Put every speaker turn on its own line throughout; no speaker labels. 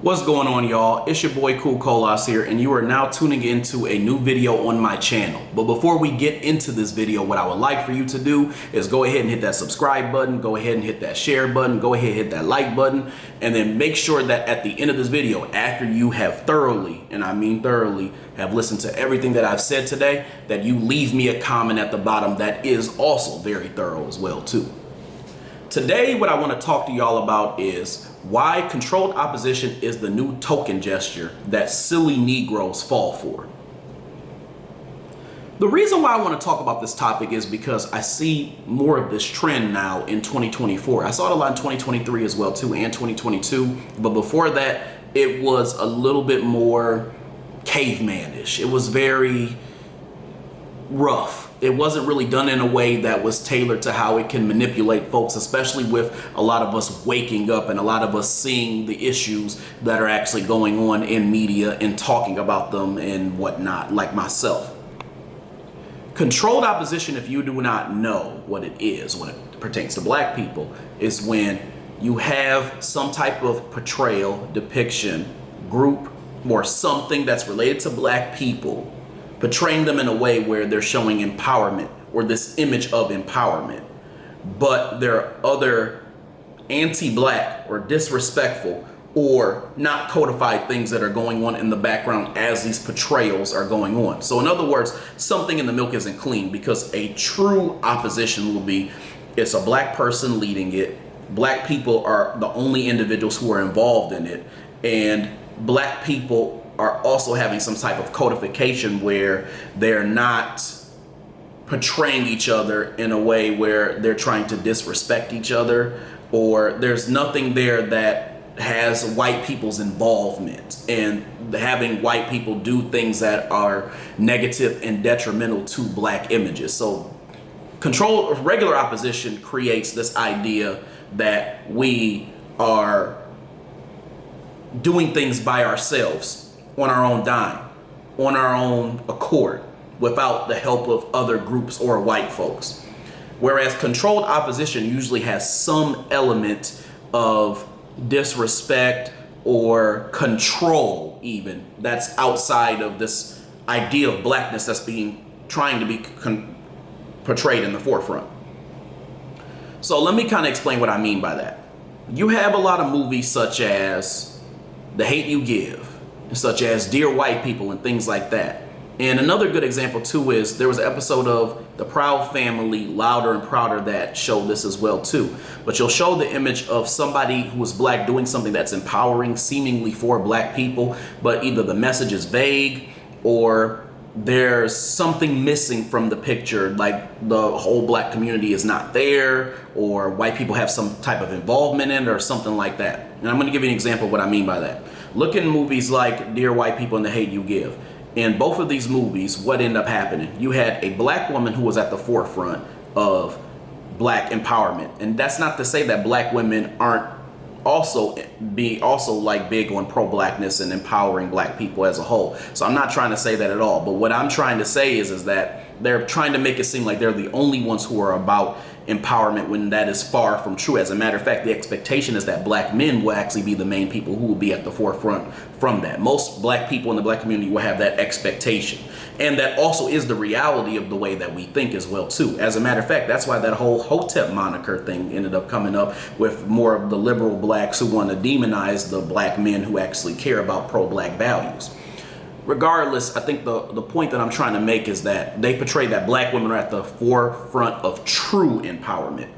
What's going on, y'all? It's your boy Cool Colas here, and you are now tuning into a new video on my channel. But before we get into this video, what I would like for you to do is go ahead and hit that subscribe button, go ahead and hit that share button, go ahead and hit that like button, and then make sure that at the end of this video, after you have thoroughly, and I mean thoroughly, have listened to everything that I've said today, that you leave me a comment at the bottom that is also very thorough as well too. Today, what I want to talk to y'all about is why controlled opposition is the new token gesture that silly Negroes fall for. The reason why I want to talk about this topic is because I see more of this trend now in 2024. I saw it a lot in 2023 as well too, and 2022. But before that, it was a little bit more cavemanish. It was very rough. It wasn't really done in a way that was tailored to how it can manipulate folks, especially with a lot of us waking up and a lot of us seeing the issues that are actually going on in media and talking about them and whatnot, like myself. Controlled opposition, if you do not know what it is when it pertains to black people, is when you have some type of portrayal, depiction, group, or something that's related to black people, portraying them in a way where they're showing empowerment or this image of empowerment. But there are other anti-black or disrespectful or not codified things that are going on in the background as these portrayals are going on. So in other words, something in the milk isn't clean, because a true opposition will be, it's a black person leading it. Black people are the only individuals who are involved in it. And black people are also having some type of codification where they're not portraying each other in a way where they're trying to disrespect each other, or there's nothing there that has white people's involvement and having white people do things that are negative and detrimental to black images. So regular opposition creates this idea that we are doing things by ourselves, on our own dime, on our own accord, without the help of other groups or white folks. Whereas controlled opposition usually has some element of disrespect or control, even, that's outside of this idea of blackness that's trying to be portrayed in the forefront. So let me kind of explain what I mean by that. You have a lot of movies such as The Hate U Give, such as Dear White People and things like that. And another good example too is there was an episode of The Proud Family, Louder and Prouder, that showed this as well too. But you'll show the image of somebody who is black doing something that's empowering seemingly for black people, but either the message is vague or there's something missing from the picture, like the whole black community is not there, or white people have some type of involvement in it or something like that. And I'm going to give you an example of what I mean by that. Look in movies like Dear White People and The Hate U Give. In both of these movies, what ended up happening? You had a black woman who was at the forefront of black empowerment. And that's not to say that black women aren't also big on pro-blackness and empowering black people as a whole. So I'm not trying to say that at all. But what I'm trying to say is that they're trying to make it seem like they're the only ones who are about empowerment, when that is far from true. As a matter of fact, the expectation is that black men will actually be the main people who will be at the forefront from that. Most black people in the black community will have that expectation. And that also is the reality of the way that we think as well too. As a matter of fact, that's why that whole Hotep moniker thing ended up coming up, with more of the liberal blacks who want to demonize the black men who actually care about pro-black values. Regardless, I think the point that I'm trying to make is that they portray that black women are at the forefront of true empowerment.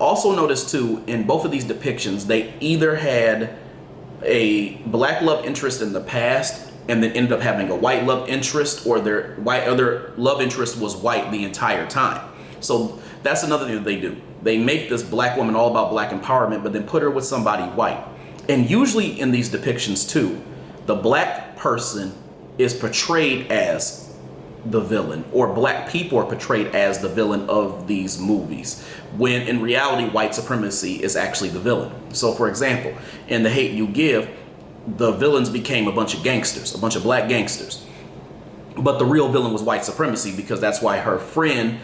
Also notice too, in both of these depictions, they either had a black love interest in the past and then ended up having a white love interest, or their other love interest was white the entire time. So that's another thing that they do. They make this black woman all about black empowerment, but then put her with somebody white. And usually in these depictions too, the black person is portrayed as the villain, or black people are portrayed as the villain of these movies, when in reality white supremacy is actually the villain. So for example, in The Hate U Give, the villains became a bunch of gangsters, a bunch of black gangsters. But the real villain was white supremacy, because that's why her friend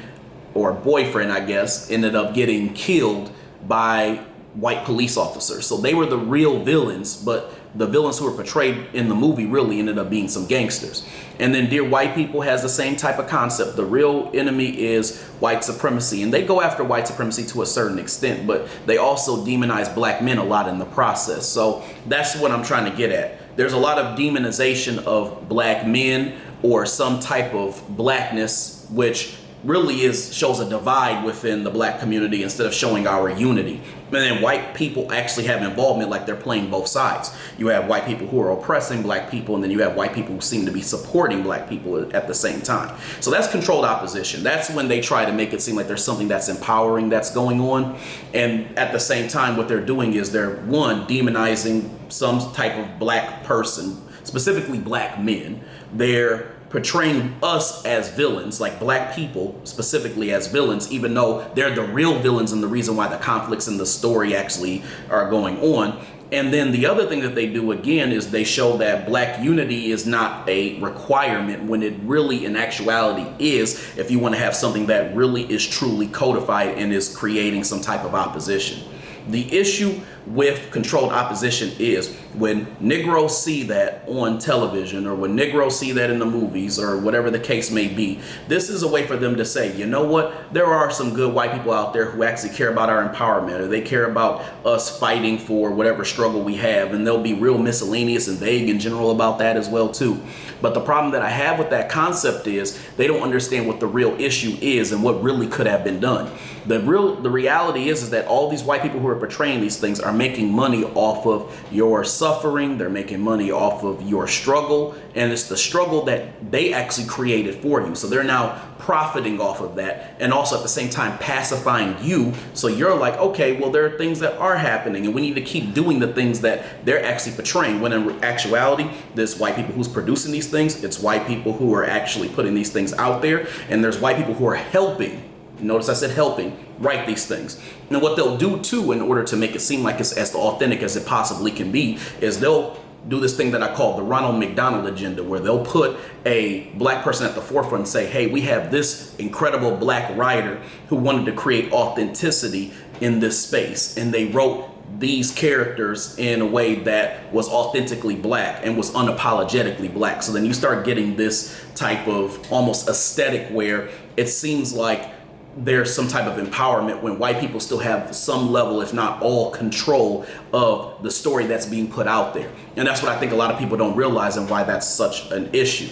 or boyfriend, I guess, ended up getting killed by white police officers. So they were the real villains, but the villains who were portrayed in the movie really ended up being some gangsters. And then Dear White People has the same type of concept. The real enemy is white supremacy, and they go after white supremacy to a certain extent, but they also demonize black men a lot in the process. So that's what I'm trying to get at. There's a lot of demonization of black men or some type of blackness, which really shows a divide within the black community instead of showing our unity. And then white people actually have involvement, like they're playing both sides. You have white people who are oppressing black people, and then you have white people who seem to be supporting black people at the same time. So that's controlled opposition. That's when they try to make it seem like there's something that's empowering that's going on. And at the same time, what they're doing is they're, one, demonizing some type of black person, specifically black men. They're portraying us as villains, like black people specifically as villains, even though they're the real villains and the reason why the conflicts in the story actually are going on. And then the other thing that they do again is they show that black unity is not a requirement, when it really in actuality is, if you want to have something that really is truly codified and is creating some type of opposition. The issue with controlled opposition is when Negroes see that on television, or when Negroes see that in the movies, or whatever the case may be, this is a way for them to say, you know what, there are some good white people out there who actually care about our empowerment, or they care about us fighting for whatever struggle we have, and they'll be real miscellaneous and vague in general about that as well too. But the problem that I have with that concept is they don't understand what the real issue is and what really could have been done. The reality is that all these white people who are portraying these things are making money off of your suffering. They're making money off of your struggle, and it's the struggle that they actually created for you. So they're now profiting off of that, and also at the same time pacifying you. So you're like, okay, well, there are things that are happening, and we need to keep doing the things that they're actually portraying, when in actuality, there's white people who's producing these things. It's white people who are actually putting these things out there, and there's white people who are helping. Notice I said helping write these things. And what they'll do too, in order to make it seem like it's as authentic as it possibly can be, is they'll do this thing that I call the Ronald McDonald agenda, where they'll put a black person at the forefront and say, hey, we have this incredible black writer who wanted to create authenticity in this space, and they wrote these characters in a way that was authentically black and was unapologetically black. So then you start getting this type of almost aesthetic where it seems like there's some type of empowerment, when white people still have some level, if not all, control of the story that's being put out there. And that's what I think a lot of people don't realize, and why that's such an issue.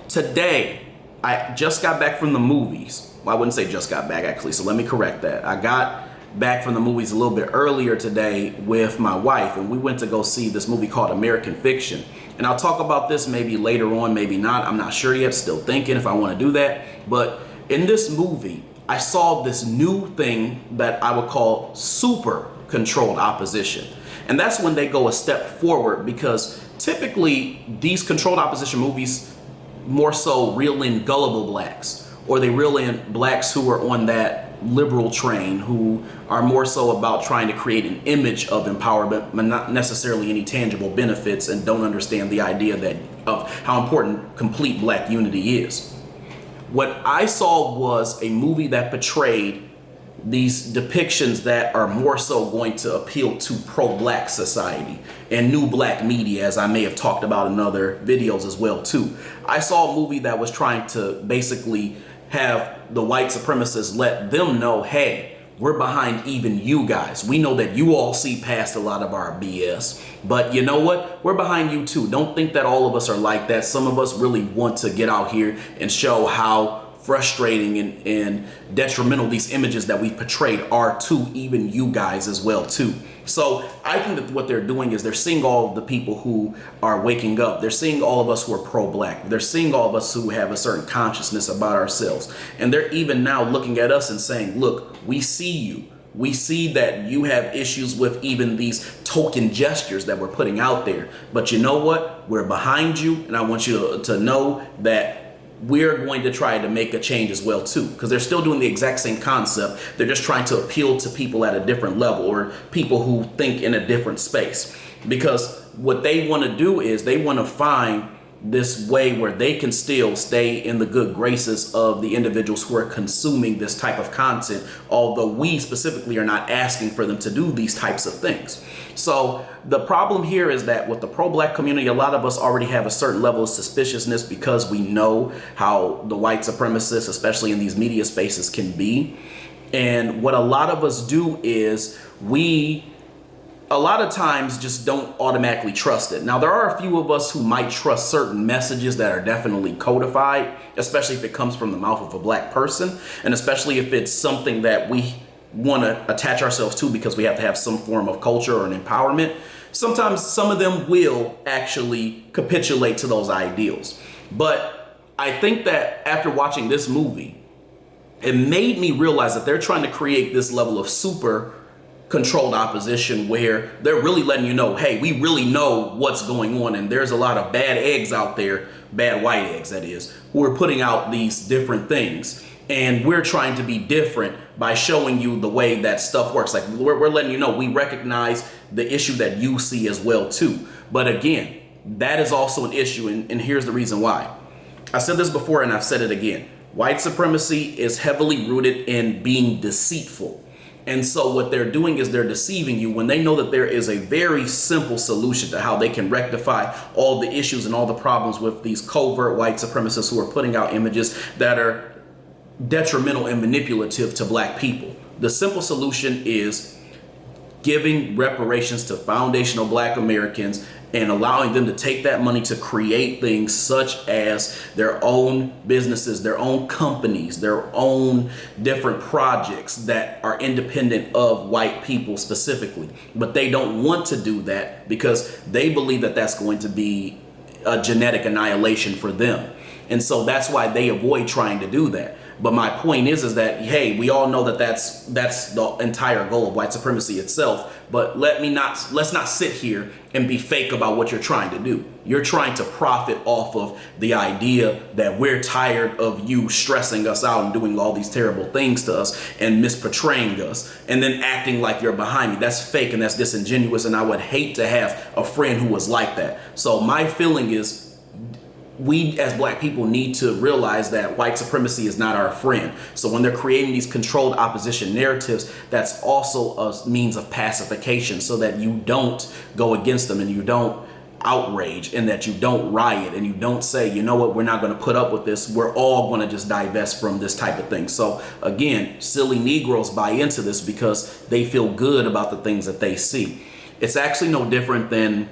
Today, I just got back from the movies. Well, I wouldn't say just got back, actually, so let me correct that. I got back from the movies a little bit earlier today with my wife, and we went to go see this movie called American Fiction. And I'll talk about this maybe later on, maybe not. I'm not sure yet, still thinking if I want to do that. But in this movie, I saw this new thing that I would call super controlled opposition. And that's when they go a step forward, because typically these controlled opposition movies more so reel in gullible blacks, or they reel in blacks who are on that liberal train, who are more so about trying to create an image of empowerment, but not necessarily any tangible benefits, and don't understand the idea of how important complete black unity is. What I saw was a movie that portrayed these depictions that are more so going to appeal to pro-black society and new black media, as I may have talked about in other videos as well too. I saw a movie that was trying to basically have the white supremacists let them know, hey, we're behind even you guys. We know that you all see past a lot of our BS, but you know what? We're behind you too. Don't think that all of us are like that. Some of us really want to get out here and show how frustrating and detrimental these images that we've portrayed are to even you guys as well too. So I think that what they're doing is they're seeing all of the people who are waking up. They're seeing all of us who are pro-black. They're seeing all of us who have a certain consciousness about ourselves. And they're even now looking at us and saying, look, we see you. We see that you have issues with even these token gestures that we're putting out there. But you know what? We're behind you. And I want you to know that we're going to try to make a change as well too, because they're still doing the exact same concept. They're just trying to appeal to people at a different level, or people who think in a different space. Because what they want to do is they want to find this way where they can still stay in the good graces of the individuals who are consuming this type of content, although we specifically are not asking for them to do these types of things. So the problem here is that with the pro-black community, a lot of us already have a certain level of suspiciousness because we know how the white supremacists, especially in these media spaces, can be. And what a lot of us do is we a lot of times just don't automatically trust it. Now, there are a few of us who might trust certain messages that are definitely codified, especially if it comes from the mouth of a black person, and especially if it's something that we want to attach ourselves to because we have to have some form of culture or an empowerment. Sometimes some of them will actually capitulate to those ideals. But I think that after watching this movie, it made me realize that they're trying to create this level of super controlled opposition where they're really letting you know, hey, we really know what's going on, and there's a lot of bad eggs out there, bad white eggs that is, who are putting out these different things, and we're trying to be different by showing you the way that stuff works. Like we're letting you know we recognize the issue that you see as well too. But again, that is also an issue, and here's the reason why. I said this before and I've said it again. White supremacy is heavily rooted in being deceitful. And so what they're doing is they're deceiving you when they know that there is a very simple solution to how they can rectify all the issues and all the problems with these covert white supremacists who are putting out images that are detrimental and manipulative to black people. The simple solution is giving reparations to foundational black Americans and allowing them to take that money to create things such as their own businesses, their own companies, their own different projects that are independent of white people specifically. But they don't want to do that because they believe that that's going to be a genetic annihilation for them. And so that's why they avoid trying to do that. But my point is that, hey, we all know that that's the entire goal of white supremacy itself. But let's not sit here and be fake about what you're trying to do. You're trying to profit off of the idea that we're tired of you stressing us out and doing all these terrible things to us and misportraying us and then acting like you're behind me. That's fake and that's disingenuous. And I would hate to have a friend who was like that. So my feeling is, we as black people need to realize that white supremacy is not our friend. So when they're creating these controlled opposition narratives, that's also a means of pacification so that you don't go against them and you don't outrage and that you don't riot and you don't say, you know what, we're not going to put up with this. We're all going to just divest from this type of thing. So again, silly Negroes buy into this because they feel good about the things that they see. It's actually no different than,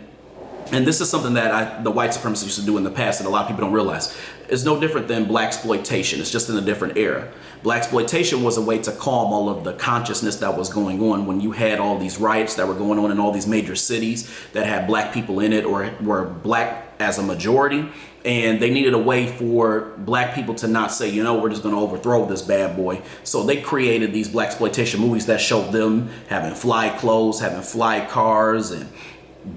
and this is something that the white supremacists used to do in the past that a lot of people don't realize. It's no different than black exploitation. It's just in a different era. Black exploitation was a way to calm all of the consciousness that was going on when you had all these riots that were going on in all these major cities that had black people in it or were black as a majority. And they needed a way for black people to not say, you know, we're just going to overthrow this bad boy. So they created these black exploitation movies that showed them having fly clothes, having fly cars, and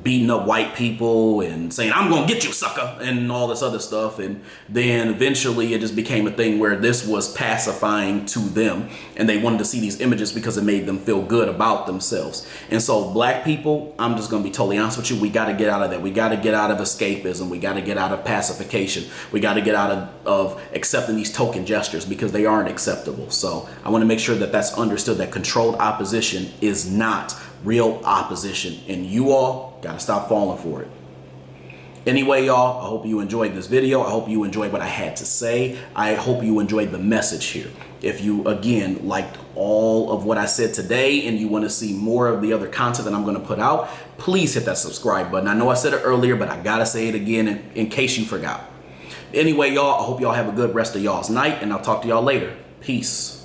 beating up white people and saying, I'm gonna get you, sucker, and all this other stuff. And then eventually it just became a thing where this was pacifying to them and they wanted to see these images because it made them feel good about themselves. And so black people, I'm just gonna be totally honest with you, we gotta get out of that. We gotta get out of escapism. We gotta get out of pacification. We gotta get out of accepting these token gestures because they aren't acceptable. So I wanna make sure that that's understood, that controlled opposition is not real opposition, and you all gotta stop falling for it. Anyway, y'all, I hope you enjoyed this video. I hope you enjoyed what I had to say. I hope you enjoyed the message here. If you, again, liked all of what I said today and you want to see more of the other content that I'm going to put out, please hit that subscribe button. I know I said it earlier, but I gotta say it again in case you forgot. Anyway, y'all, I hope y'all have a good rest of y'all's night, and I'll talk to y'all later. Peace.